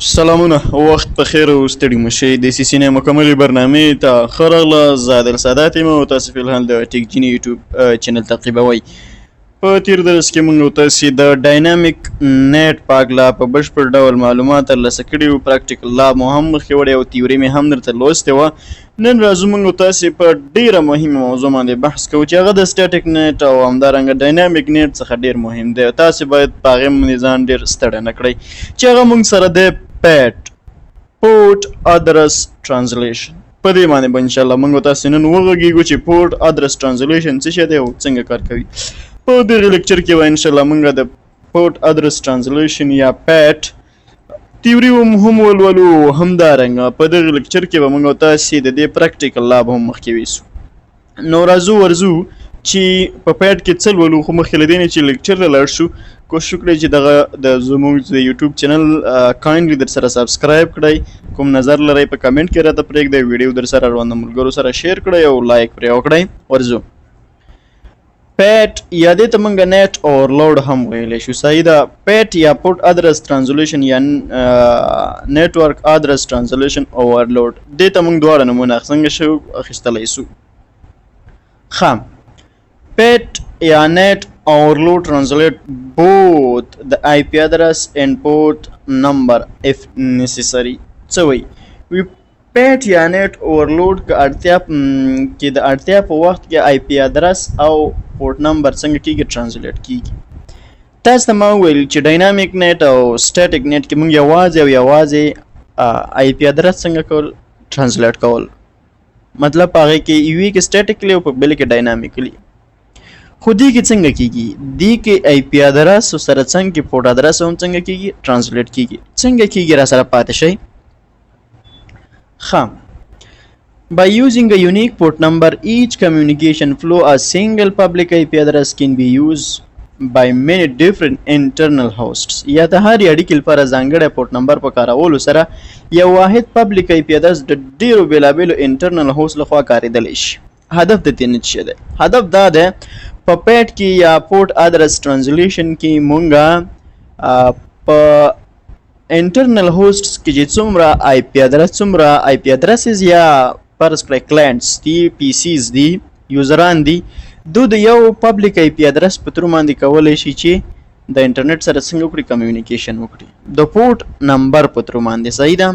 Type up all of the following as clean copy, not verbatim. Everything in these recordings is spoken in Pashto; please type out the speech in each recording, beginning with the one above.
سلامونه وخت په خیر او ستړي مشئ د سیسینې مکملې برنامې ته ښه راغله. زه عادل سادات یم او تاسو فلحال د ټیک جیني یوټیوب چینل تعقیبوئ. په تیر درس کې موږ تاسې د ډاینامیک نیټ په هکله په بشپړ ډول معلومات ترلاسه کړي وو. پراکټیکل لاب مو هم مخکې وړی او تیوري مې هم درته لوستې وه. نن راځو موږ تاسې په ډیره مهمه موضوع باندې بحث کوو چې هغه د سټیټیک نیټ او همدارنګه ډاینامیک نیټ څخه ډیر مهم دی. تاسې باید په هغې باندې ځان ډیر ستړی نه کړئ چې هغه موږ سره دی PAT Port Address Translation. په دې باندې به انشاءالله موږ تاسې نن وغږیږو چې پورټ ادرس ټرانسلیشن څه شی دی او څنګه کار کوي. په دغه لیکچر کې به انشاءالله موږ د پورټ ادرس ټرانسلیشن یا PAT تیوري هم ولولو. همدارنګه په دغه لیکچر کې به موږ تاسې د دې پریکټیکل لاب هم مخکې ویسو. نو راځو ورځو چې په PAT کې څه لولو، خو مخکې له دې نه چې لیکچر ته لاړ شو کوشش وکړئ چې دغه د زموږ د یوټیوب چینل کاینډلی در سره سبسکرایب کړئ. کوم نظر لرئ په کمنټ کې راته پرېږدئ، ویډیو در سره روانو ملګرو سره شیر کړئ او لایک پرې وکړئ. ورځو PAT یا دې ته موږ نیټ اوورلوډ هم ویلی شو. صحیح ده. PAT یا پورټ ادرس ټرانسلیشن یا نیټورک ادرس ټرانسلیشن اوورلوډ، دې ته موږ دواړه نومونه څنګه شو اخیستلی سو. ښه، PAT یا net overload translate both the IP address and port number if necessary. څه وایي؟ وی PAT یا net overload که اړتیا کې د اړتیا په وخت کې IP address او port number څنګه کېږي ټرانسلیټ کېږي. تاسو ته ما وویل چې ډاینامیک نیټ او سټیټیک نیټ کې موږ یوازې IP address څنګه کول ټرانسلیټ کول، مطلب په هغې کې یوې کې سټیټیکلی او په بلې کې ډاینامیکلی. خو دې کې څنګه کېږي؟ دې کې IP ادرس سره څنګه پورټ ادرس هم څنګه کېږي ټرانسلیټ کېږي. څنګه کېږي را سره پاتې شئ. ښه، by using a unique port number each communication flow a single public IP address can be used by many different internal hosts. یا د هرې اړیکې لپاره ځانګړی پورټ نمبر په کارولو سره یو واحد پبلیک IP ادرس د ډیرو بېلابېلو انټرنل هوست لخوا کارېدلی شي. هدف د دې نه څه دی؟ هدف دا دی په PAT کې یا پورټ ادرس ټرانسلیشن کې مونږه په انټرنل هوسټس کې چې څومره IP ادرسز یا فرض کړئ کلاینټس دي، PCs دي، یوزران دي، دوی د یو پبلیک IP ادرس په تور باندې کولی شي چې د انټرنیټ سره څنګه وکړي کمیونیکیشن وکړي د پورټ نمبر په تور باندې. صحیح ده.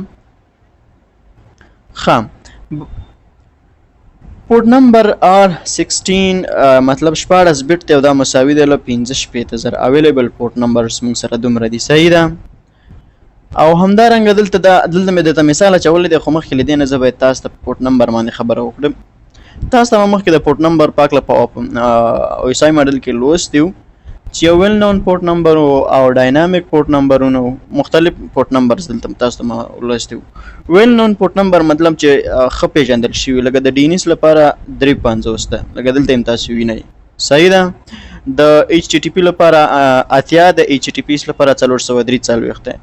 ښه، پورټ نمبر R16 مطلب 14 بیت دی او دا مساوي دی له 15,000 اویلیبل پورټ نمبرز موږ سره دومره دي. صحیح ده. او همدارنګه دلته مې درته مثال اچولی دی، خو مخکې له دې نه زه باید تاسو ته په پورټ نمبر باندې خبره وکړم. تاسو ته مخکې د پورټ نمبر په هکله په OSI ماډل کې لوستي وو چې یو ویل نون پورټ نمبر او ډاینامیک پورټ نمبرونه مختلف پورټ نمبرز دلته تاسو ته ما لوستي وو. ویل نون پورټ نمبر مطلب چې ښه پیژندل شوي، لکه د DNS لپاره 350 ده، لکه دلته هم تاسو وینئ. صحیح ده. د HTTP لپاره 80، د HTTPS لپاره 443 ده.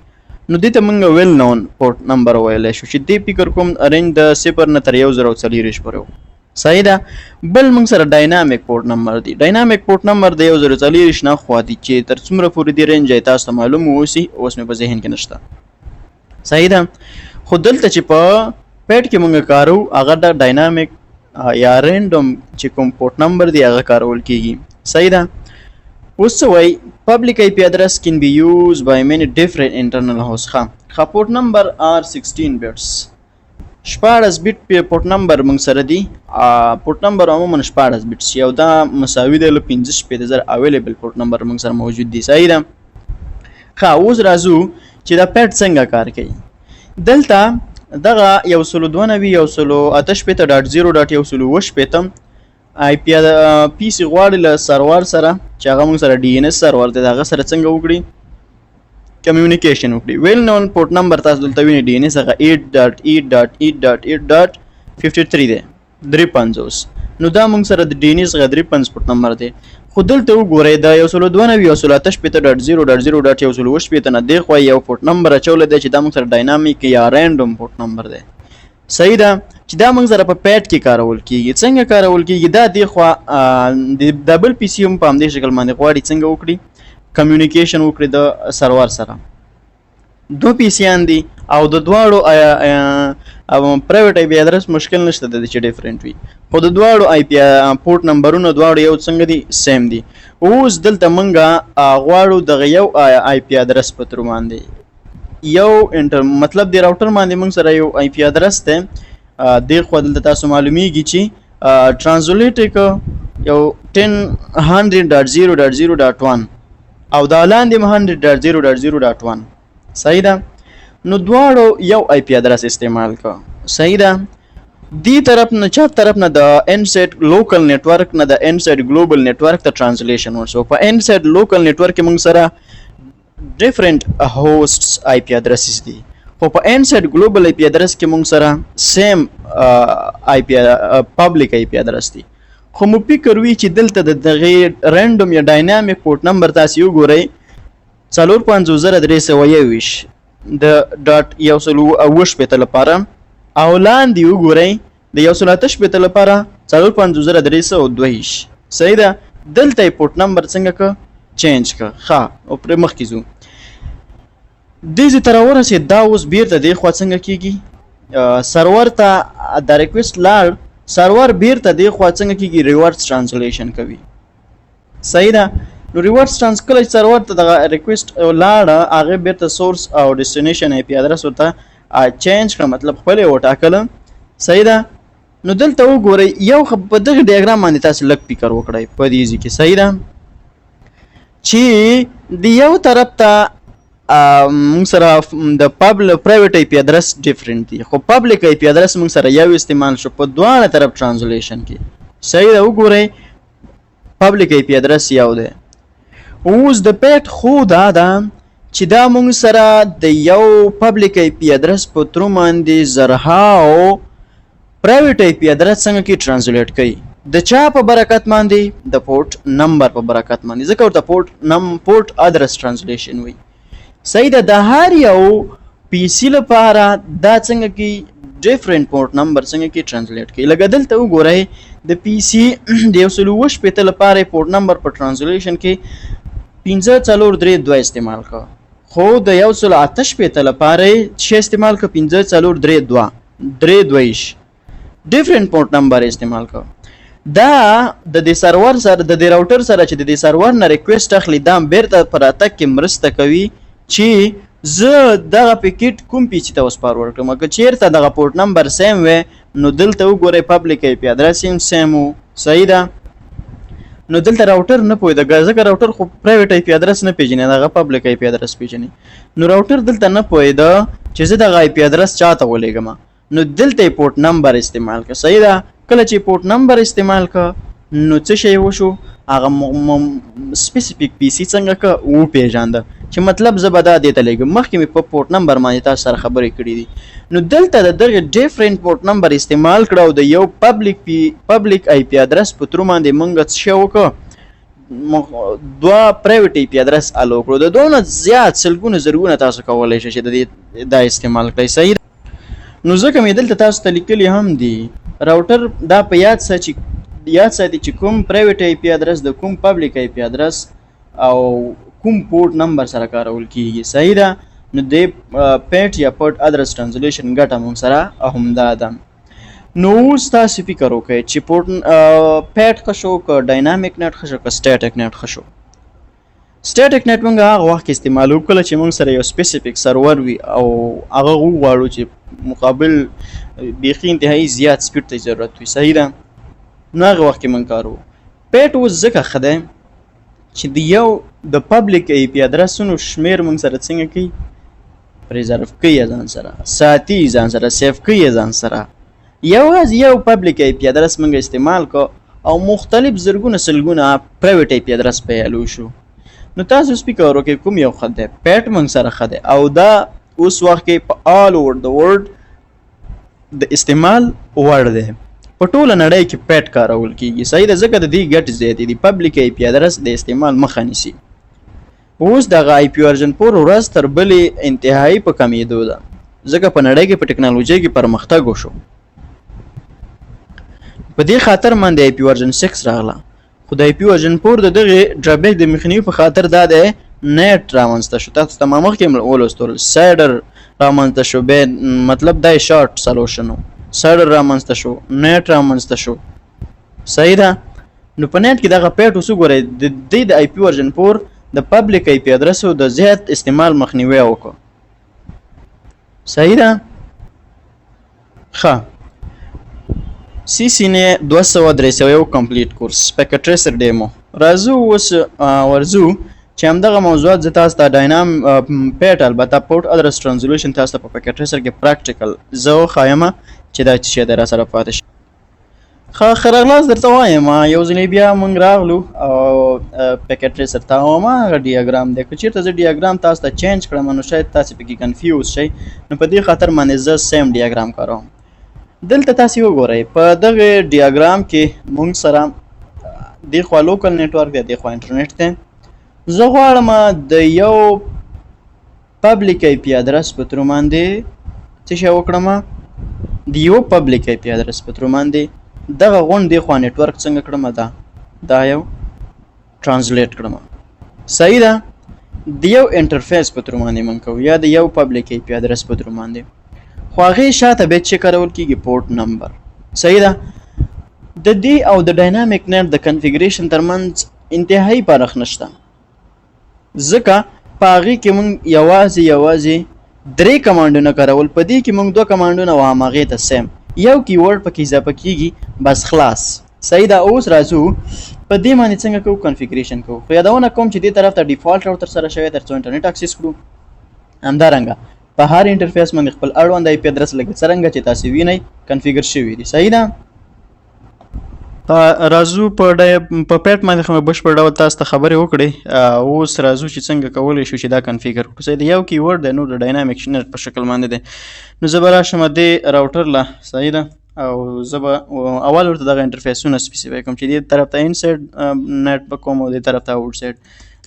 نو دې ته موږ ویل نون پورټ نمبر ویلی شو چې دې فکر کوم رینج د 0 نه تر 1040 پورې و. صحیح ده. بل موږ سره ډاینامیک پورټ نمبر دی. ډاینامیک پورټ نمبر د 1040 نه خوا دی چې تر څومره پورې دی رینج تاسو ته معلوم اوسي، اوس مې په ذهن کې نشته. صحیح ده. خو دلته چې په PAT کې موږ کارو هغه د ډاینامیک یا رینډوم چې کوم پورټ نمبر دی هغه کارول کېږي. صحیح ده. اوس څه وایي؟ public IP address can be used by many different internal hosts. ښه، پورټ نمبر R16 بیټس 14 بیت په پورټ نمبر موږ سره دی. پورټ نمبر عموما 14 بیټس یو دا مساوي دی له 15,000 اویلیبل پورټ نمبر موږ سره موجود دی. صحیح ده. ښه، اوس راځو چې دا PAT څنګه کار کوي. دلته دغه 192.168.0.168 IP PC غواړي له سرور سره چې هغه موږ سره DNS سرور دی، هغه سره څنګه وکړي کمیونیکیشن وکړي. ویل نون پورټ نمبر تاسو دلته وینئ DNS هغه 8.8.8.8.53 دی، 350. نو دا موږ سره د DNS هغه 350 پورټ نمبر دی. خو دلته وګورئ دا 192.168.0.168 نه دی خو یو پورټ نمبر اچولی دی چې دا موږ سره ډاینامیک یا رینډوم پورټ نمبر دی. صحیح ده. چې دا موږ سره په PAT کې کارول کېږي. څنګه کارول کېږي؟ دا دی خوا د بل PC هم په همدې شکل باندې غواړي څنګه وکړي کمیونیکیشن وکړي د سرور سره. دو پیسیان دي او د دواړو پرایویټ آی پی ادرس مشکل نشته د چې ډیفرنٹ وي خو د دواړو آی پی پورټ نمبرونه دواړو یو څنګه دي سیم دي اوس دلته مونږه غواړو دغه یو آی پی ادرس په تر باندې یو مطلب د راوټر باندې مونږ سره یو آی پی ادرس ته د خو دلته تاسو معلومیږي چې ترانزلیټ یو 10.100.0.1 او دا لاندې 100.0.0.1 صحیح ده نو دواړو یو آی پی ادرس استعمال کا صحیح ده دی طرف نه چپ طرف نه د انسیټ لوکل نتورک نه د انسیټ ګلوبل نتورک ته ترانسلیشن ورسو په انسیټ لوکل نتورک کې موږ سره ډیفرنٹ هوسټس آی پی ادرسز دي خو په انسیټ ګلوبل آی پی ادرس کې موږ سره سیم آی پی پبلک آی پی ادرس دي خو مو فکر وی چې دلته د دغه رانډوم یا ډاینامیک پورټ نمبر تاسو یو ګورئ 450321 د ډاټ یو سلو اوش په لپاره او لاندې وګورئ د یو سل آتش په لپاره 450322 صحیح ده دلته پورټ نمبر څنګه کا چینج کا ها او پر مخ کیزو دې تر ورسې دا اوس بیرته د خو څنګه کیږي سرور ته د ریکوست لاړ سرور بیرته د خو څنګه کیږي ریورس ترانسلیشن کوي صحیح ده نو ریورس ترانس کله سرور ته د ریکوست لاړ هغه بیرته سورس او ډیسټینیشن آی پی ادرس ورته چینج کړه مطلب خپل وټاکل صحیح ده نو دلته وګورئ یو په دغه ډیاګرام باندې تاسو لک فکر وکړئ په دې ځکه صحیح ده چې د یو طرف ته موږ سره د پرایویټ آی پی ادرس ډیفرنٹ دي خو پبلک آی پی ادرس موږ سره یو استعمال شو په دواړه طرف ترانسلیشن کې صحیح ده وګورئ پبلک آی پی ادرس یو ده اوس د پیټ خو دا ده چې دا موږ سره د یو پبلک آی پی ادرس په تر باندې زرهاو پرایویټ آی پی ادرس څنګه کې ترانسلیټ کوي د چا په برکت باندې د پورټ نمبر په برکت باندې ځکه ورته پورټ ادرس ترانسلیشن وي صحیح ده د هر یو پی سی لپاره دا څنګه کې ډیفرنٹ پورټ نمبر څنګه کې ترانسلیټ کوي لکه دلته وګورئ د پی سی د یو سل وش په لپاره پورټ نمبر په ترانسلیشن کې 54332 استعمال کا خو د یو سل آتش په لپاره چې استعمال کا 54332 ډیفرنٹ پورټ نمبر استعمال کا دا د سرور سره د راوټر سره چې د سرور نه ریکوست اخلي دا بیرته پر اتک کې مرسته کوي چې زه دغه پکیټ کوم پیچ ته وسپارور کړم که چیرته دغه پورټ نمبر سیم وي نو دلته وګورئ پبلک آی پی ادرس هم سیم وو صحیح ده نو دلته راوټر نه پوي د ځکه راوټر خو پرایویټ آی پی ادرس نه پیژني دغه پبلک آی پی ادرس پیژني نو راوټر دلته نه پوي دا چې زه دغه آی پی ادرس چاته ولېږم نو دلته پورټ نمبر استعمال کا صحیح ده کله چې پورټ نمبر استعمال کا نو څه شی وشو هغه سپیسیفیک پی سی څنګه کا و پیژاند چې مطلب زبدا دیته لګم مخکې په پورټ نمبر باندې تاسو سره خبرې کړې دي نو دلته د دغه ډیفرنٹ پورټ نمبر استعمال کړو د یو پبلک آی پی ادرس په تر باندې مونږ څه وکړو دوا پرایویټ آی پی ادرس الو کړو د دوه زیات سلګونه زرګونه تاسو کولای شئ چې دا استعمال کړئ صحیح نو ځکه مې دلته تاسو ته لیکلي هم دي راوټر دا په یاد ساتي چې کوم پرایویټ آی پی ادرس د کوم پبلک آی پی ادرس او کوم پورټ نمبر سره کارول کیږي صحیح ده نو د پیټ یا پورټ ادرس ترانسلیشن ګټه موږ سره همدا ده نو تاسو فکر وکړئ چې پورټ پیټ خشو ک ډاینامیک نت خشو ک سټیټیک نت خشو سټیټیک نت موږ هغه وخت استعمالو کله چې موږ سره یو سپیسیفیک سرور وي او هغه غواړو چې مقابل بیخي انتهایی زیات سپیډ ته ضرورت وي صحیح ده نو هغه وخت موږ کارو پیټ اوس ځکه ښه دی چې د یو د پبلک آی پی ادرسونو شمیر موږ سره څنګه کوي پریزرف کوي ځان سره ساتي ځان سره سیف کوي ځان سره یو پبلک آی پی ادرس موږ استعمال کو او مختلف زرګونه سلګونه پرایویټ آی پی ادرس په الو شو نو تاسو سپیکر وکړئ کوم یو خد دی پیټ موږ سره خد او دا اوس وخت کې په آل اوور د ورلد د استعمال وړ دی په ټوله نړۍ کې پیټ کارول کیږي صحیح ده ځکه د دې ګټې زیاتې دي پبلک آی پی ادرس د استعمال مخه نیسي اوس دغه آی پی ورژن 4 ورځ تر بلې انتهایی په کمیدو ده ځکه په نړۍ کې په ټکنالوژي کې پرمختګ وشو په دې خاطر باندې آی پی ورژن 6 راغله خو د آی پی ورژن 4 د دغه ډرابیک د مخنیوي په خاطر دا ده نت رامنځته شو تاسو تمام مخکې ولوستل سایډر رامنځته شو، بیا مطلب دا شارټ سلوشن و، سرور رامنځته شو، نیټ رامنځته شو. صحیح ده. نو په نیټ کې دغه پیټ اوس وګورئ د دې د آی پی ورژن 4 د پبلک آی پی ادرسو د زیات استعمال مخنیوی وکړو. صحیح ده. ښه سی سی نه 203 کمپلیټ کورس پیکټ ټریسر ډیمو. راځو اوس ورځو چې همدغه موضوعات زه تاسو ته ډاینام پیټ البته پورټ ادرس ټرانزلیشن تاسو ته په پیکټ ټریسر کې پریکټیکل زه وښایم چې دا څه دی راسره پاتې شي. ښه راغلاست درته وایم یو ځلې بیا موږ راغلو او پیکټ ټریسر ته وم هغه ډیاګرام دی. که چېرته زه ډیاګرام تاسو ته چینج کړم نو شاید تاسې پکې کنفیوز شئ، نو په دې خاطر باندې زه سیم ډیاګرام کاروم. دلته تاسې وګورئ په دغه ډیاګرام کې موږ سره دې خوا لوکل نیټورک دی، دې خوا انټرنیټ دی. زه غواړم د یو پبلک آی پی ادرس په تر باندې څه شی وکړم، د یو پبلک آی پی ادرس په تر باندې دغه غونډ دې خوا نیټورک څنګه کړم، دا یو ترانسلیټ کړم. صحیح ده. د یو انټرفیس په تر باندې من کوو یا د یو پبلک آی پی ادرس په تر باندې، خو هغې شاته بیا څه کارول کېږي، پورټ نمبر. صحیح ده. د دې او د ډاینامیک نیټ د کنفیګریشن ترمنځ انتهایی فرق نشته، ځکه په هغې کې موږ یوازې 3 کمانډونه کارول، په دې کې موږ 2 کمانډونه و هماغې ته سیم، یو کیورډ پکې اضافه کېږي، بس خلاص. صحیح ده. اوس راځو په دې باندې څنګه کوو، کنفیګریشن کوو. خو یادونه کوم چې دې طرف ته ډیفالټ راوټر سره شوی تر څو انټرنیټ اکسس کړو. همدارنګه په هر انټرفیس باندې خپل اړوند آی پی ادرس لګي څرنګه چې تاسې وینئ کنفیګر شوي دي. صحیح ده. راځو په پیټ باندې خو بشپړ ډول تاسو ته خبرې وکړې، اوس راځو چې څنګه کولی شو چې دا کنفیګر کړو. صحیح ده. یو کیورډ دی، نو د ډاینامیک نیټ په شکل باندې دی. نو زه به راشم دې راوټر له. صحیح ده. او زه به اول ورته دغه انټرفیسونه سپیسیفای کوم چې دې طرف ته انسایډ نیټ به کوم او دې طرف ته آوټ سایډ.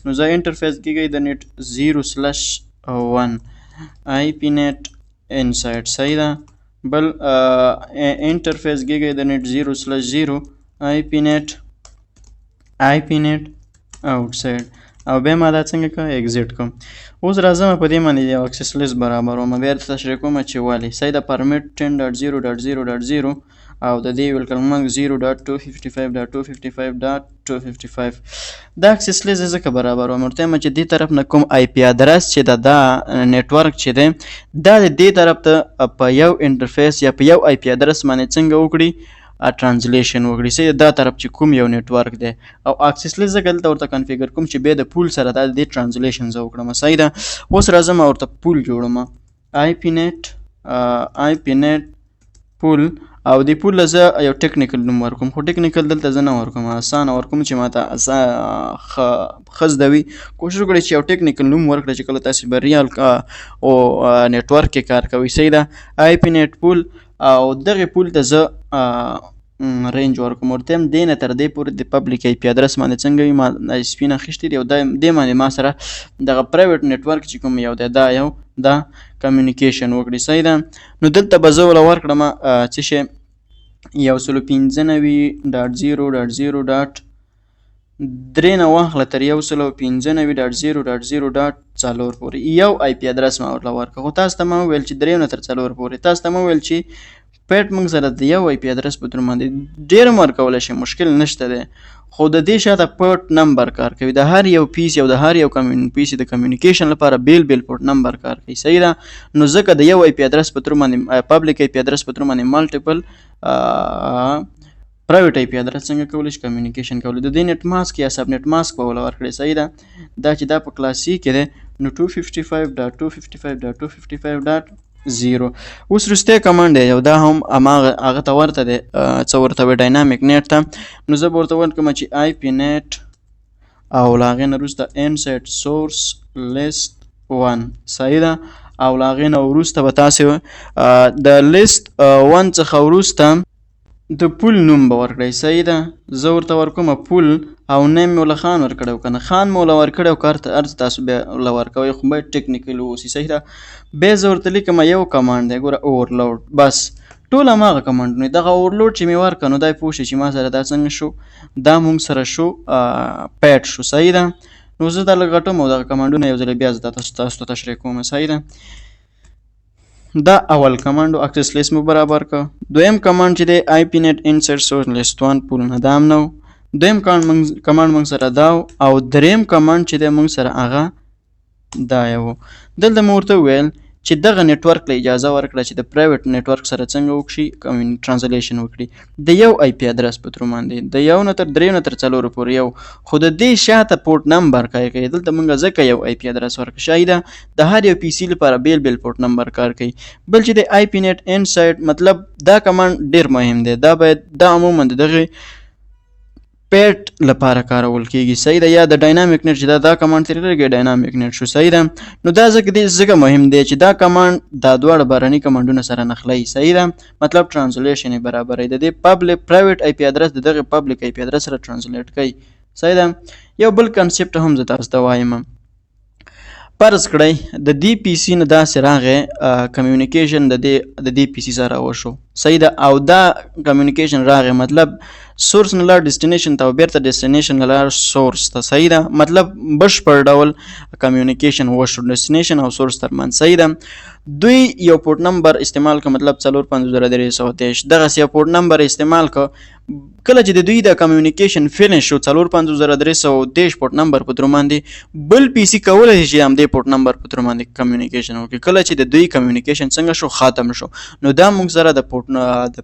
نو زه انټرفیس کېږي د نیټ 0/1 آی پی نیټ انسایډ. صحیح ده. بل انټرفیس کېږي د نیټ 0/0 آی پی نیټ آوټسایډ. او بیا ما دا څنګه کوم، ایگزیټ کوم. اوس راځم په دې باندې یو اکسس لیست برابروم، بیا درته تشریح کوم چې ولې. صحیح ده. پرمیټ 10.0.0.0 او د دې ویل کړم موږ 0.255.255.255. دا اکسس لیست ځکه برابروم ورته یم چې دې طرف نه کوم آی پی ادرس چې دا نیټورک چې دی دا د دې طرف ته په یو انټرفیس یا په یو آی پی ادرس باندې څنګه وکړي، ترانسلیشن وکړي. صحیح دا طرف چې کوم یو نیټورک دی او اکسس لیست ځکه دلته ورته کنفیګر کوم چې بیا د پول سره دا د ترانسلیشن زه وکړم. صحیح ده. اوس راځم ورته پول جوړم، آی پی نیټ پول، او د پول زه یو ټیکنیکل نوم ورکوم، خو ټیکنیکل دلته زه نه ورکوم، اسانه ورکوم چې ماته ښه زده وي. کوشش وکړئ چې یو ټیکنیکل نوم ورکړئ چې کله تاسې به ریال او نیټورک کې کار کوئ. صحیح ده. آی پی نیټ پول، او دغه پول ته زه رینج ورکوم، ورته یم دې نه تر دې پورې د پبلک آی پی ادرس باندې څنګه وي، ما آی اس پي نه اخیستی دی او دې باندې ما سره دغه پرایویټ نیټورک چې کوم یو دی دا کمیونیکیشن وکړي. صحیح ده. نو دلته به زه وله ورکړم څه شی 195.0.0.3 نه واخله تر 195.0.0.4 پورې یو آی پی ادرس ما ورله ورکړه. خو تاسو ته ما وویل چې 3 نه تر 4 پورې. تاسو ته ما وویل چې پیټ موږ سره د یو آی پی ادرس په تر باندې ډېر هم ورکولی شي، مشکل نشته دی، خو د دې شاته پورټ نمبر کار کوي. د هر یو پیس د هر یو پیس د کمیونیکیشن لپاره بیل پورټ نمبر کار کوي. صحیح ده. نو ځکه د یو آی پی ادرس په تر باندې پبلک آی پی ادرس په تر باندې مالټیپل پرایویټ آی پی ادرس څنګه کولی شي کمیونیکیشن کولی. د دې نیټ ماسک یا سب نیټ ماسک به وله ورکړئ. صحیح ده. دا چې دا په کلاسیک کې دی نو 255.255.255.0. اوس وروستی کمانډ دی یو، دا هم هغه ته ورته دی، څه ورته وایي ډاینامیک نیټ ته. نو زه به ورته ورکړم چې آی پی نیټ او له هغې نه وروسته انسایډ سورس لیست 1. صحیح ده. او له هغې نه وروسته به تاسې د لیست 1 څخه وروسته د پول نوم به ورکړئ. صحیح ده. زه ورته ورکوم پول او نیم مې وله خان ورکړی و که نه، خان مې وله ورکړی و که هر څه تاسو بیا وله ورکوئ، خو باید ټیکنیکل واوسي. صحیح ده. بیا زه ورته لیکم یو کمانډ دی، ګوره اوورلوډ، بس ټول هماغه کمانډونه دي. دغه اوورلوډ چې مې ورکړه نو دی پوه شي چې ما سره دا څنګه شو، دا مونږ سره شو پیټ شو. صحیح ده. نو زه دا لږ غټوم او دغه کمانډونه یو ځل بیا زه تاسو ته تشریح کوم. صحیح ده. دا اول کمانډ او اکسس لیست مو برابر کا. دویم کمانډ چې دی آی پی نیټ انسرټ سورس لیست 1 پولونه دا هم نو. دویم کمانډ موږ سره دا او دریم کمانډ چې دی موږ سره هغه دا یو. دلته مو ورته وویل چې دغه نیټورک له اجازه ورکړه چې د پرایویټ نیټورک سره څنګه وکړي ټرانسلیشن وکړي د یو آی پی ادرس په تر باندې د یو نه تر دریو نه تر څلورو پورې یو. خو د دې شاته پورټ نمبر کوي دلته موږ ځکه یو آی پی ادرس ورکړو شاید د هر یو پی سی لپاره بیل بیل پورټ نمبر کار کوي. بل چې د آی پی نیټ انسایډ مطلب دا کمانډ ډیر مهم دی. دا باید دا عموما دغه پیټ لپاره کارول کیږي صحیح ده یا د ډاینامیک نیټ چې دا کمانډ ترې لري ډاینامیک نیټ شو صحیح ده. نو دا ځکه مهم دی چې دا کمانډ دا دواړه بهرني کمانډونه سره نښلوي صحیح ده مطلب ټرانسلیشن یې برابروي د دې پبلک پرایویټ آی پی ادرس دغه پبلک آی پی ادرس سره ټرانسلیټ کوي صحیح ده. یو بل کنسپټ هم زه تاسو ته وایم فرض کړئ د دې پی سی نه داسې راغی کمیونیکیشن د دې پی سی سره وشو صحیح ده او دا کمیونیکیشن راغی مطلب سورس نه لار ډیسټینیشن ته او بیرته ډیسټینیشن نه لار سورس ته صحیح ده مطلب بشپړ ډول کمیونیکیشن وشو ډیسټینیشن او سورس ترمنځ صحیح ده. دوی یو پورټ نمبر استعمال که مطلب 45,323 دغسې یو پورټ نمبر استعمال که کله چې د دوی د کمیونیکیشن فینش شو 45,323 پورټ نمبر په تر باندې بل پی سی کولی شي چې همدې پورټ نمبر په تر باندې کمیونیکیشن وکړي. کله چې د دوی کمیونیکیشن څنګه شو ختم شو نو دا موږ سره د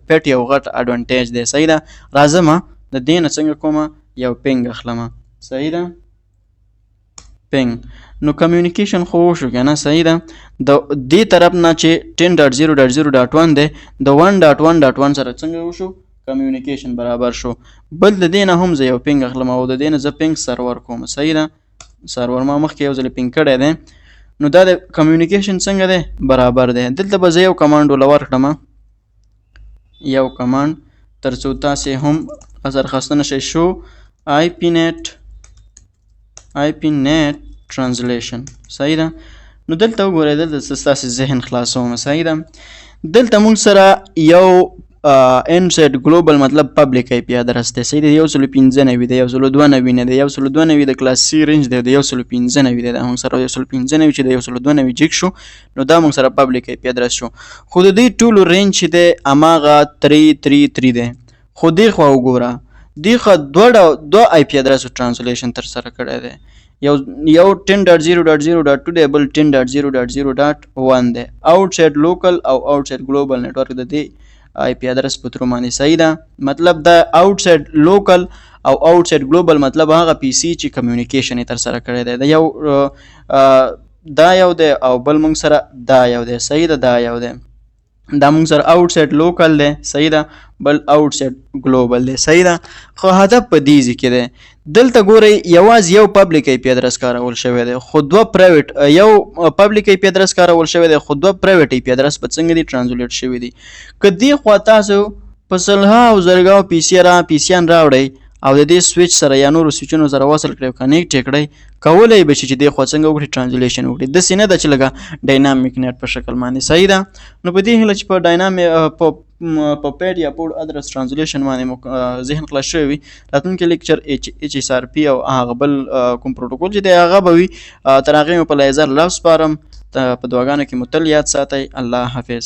پیټ یو غټ اډوانټیج دی صحیح ده. راځم د دې نه څنګه کومه یو پینګ اخلم صحیح ده پینګ نو کمیونیکیشن خو وشو که نه صحیح ده. د دې طرف نه چې 10.0.0.1 دی د 1.1.1 سره څنګه وشو کمیونیکیشن برابر شو. بل د دې نه هم زه یو پینګ اخلم او د دې نه زه پینګ سرور کوم صحیح ده سرور ما مخکې یو ځل پینګ کړی دی نو دا د کمیونیکیشن څنګه دی برابر دی. دلته به زه یو کمانډ ول ورکړم یو کمانډ تر څو تاسې هم سرخسته نشئ شو آی پی نیټ ټرانسلیشن صحیح ده. نو دلته وګورئ دلته ستاسې ذهن خلاصوم صحیح ده. دلته موږ سره یو انسایډ ګلوبل مطلب پبلک آی پی ادرس دی صحیح ده 195 دی 192 نه دی 192 د کلاس سی رینج دی د 195 دی دا موږ سره 195 چې د 192 جګ شو نو دا موږ سره پبلک آی پی ادرس شو. خو د دې ټولو رینج چې دی هماغه 333 دی. خو دې خوا وګوره دې خوا دوه آی پی ادرسو ټرانسلیشن تر سره کړی دی یو 10.0.0.2 دی بل 10.0.0.1 دی آوټسایډ لوکل او آوټسایډ ګلوبل نیټورک د دې آی پی ادرس په تر باندې صحیح ده مطلب د آوټسایډ لوکل او آوټسایډ ګلوبل مطلب هغه پی سی چې کمیونیکیشن یې تر سره کړی دی د یو دا یو دی او بل موږ سره دا یو دی صحیح ده دا یو دی دا موږ سره آوټسایډ لوکل دی صحیح ده بل آوټسایډ ګلوبل دی صحیح ده. خو هدف په دې ځای کې دی دلته ګورئ یوازې یو پبلک آی پی ادرس کارول شوی دی خو دوه پرایویټ یو پبلک آی پی ادرس کارول شوی دی خو دوه پرایویټ آی پی ادرس په څنګه دي ټرانسلیټ شوي دي. که دې خوا تاسو په سلهاو زرګاو پیسیان راوړئ او د دې سویچ سره یا نورو سویچونو سره وصل کړئ او کنیکټ یې کړئ کولی به شي چې دې خوا څنګه وکړي ټرانسلیشن وکړي داسې نه ده چې لکه ډاینامیک نیټ په شکل باندې صحیح ده. نو په دې هیله چې په ډاینامیک په پیډ یا پورټ ادرس ټرانسلیشن باندې ذهن خلاص شوی وي راتلونکی لیکچر ایچ اس آر پی او هغه بل کوم پروتوکول چې دی هغه به وي تر هغې مو په لیزر لفظ سپارم په دعاګانو کې مو تل یاد ساتئ. الله حافظ.